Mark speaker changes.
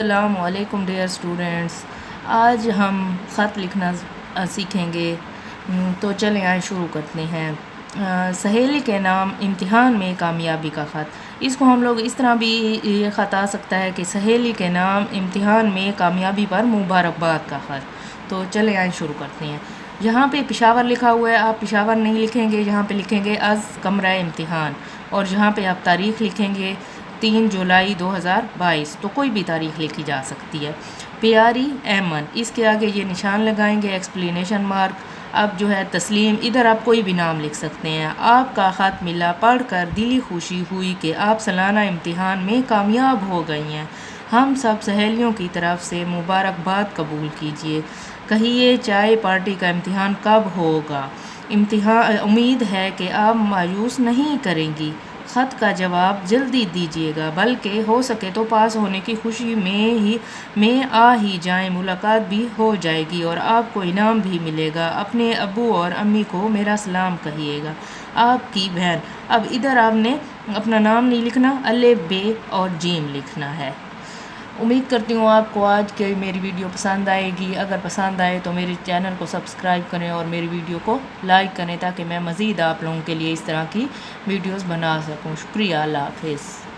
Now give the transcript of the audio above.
Speaker 1: السلام علیکم dear students, آج ہم خط لکھنا سیکھیں گے۔ تو چلیں آئیں شروع کرتے ہیں۔ سہیلی کے نام امتحان میں کامیابی کا خط۔ اس کو ہم لوگ اس طرح بھی یہ خط آ سکتا ہے کہ سہیلی کے نام امتحان میں کامیابی پر مبارکباد کا خط۔ تو چلیں آئیں شروع کرتے ہیں۔ جہاں پہ پشاور لکھا ہوا ہے آپ پشاور نہیں لکھیں گے، یہاں پہ لکھیں گے از کمرہ امتحان، اور جہاں پہ آپ تاریخ لکھیں گے 3 جولائی 2022، تو کوئی بھی تاریخ لکھی جا سکتی ہے۔ پیاری ایمن، اس کے آگے یہ نشان لگائیں گے ایکسپلینیشن مارک۔ اب جو ہے تسلیم، ادھر آپ کوئی بھی نام لکھ سکتے ہیں۔ آپ کا خط ملا، پڑھ کر دلی خوشی ہوئی کہ آپ سالانہ امتحان میں کامیاب ہو گئی ہیں۔ ہم سب سہیلیوں کی طرف سے مبارکباد قبول کیجیے۔ کہیے چائے پارٹی کا امتحان کب ہوگا؟ امید ہے کہ آپ مایوس نہیں کریں گی۔ خط کا جواب جلدی دیجیے گا، بلکہ ہو سکے تو پاس ہونے کی خوشی میں آ ہی جائیں، ملاقات بھی ہو جائے گی اور آپ کو انعام بھی ملے گا۔ اپنے ابو اور امی کو میرا سلام کہیے گا، آپ کی بہن۔ اب ادھر آپ نے اپنا نام نہیں لکھنا، الف ب اور جیم لکھنا ہے۔ امید کرتی ہوں آپ کو آج کی میری ویڈیو پسند آئے گی۔ اگر پسند آئے تو میرے چینل کو سبسکرائب کریں اور میری ویڈیو کو لائک کریں، تاکہ میں مزید آپ لوگوں کے لیے اس طرح کی ویڈیوز بنا سکوں۔ شکریہ، اللہ حافظ۔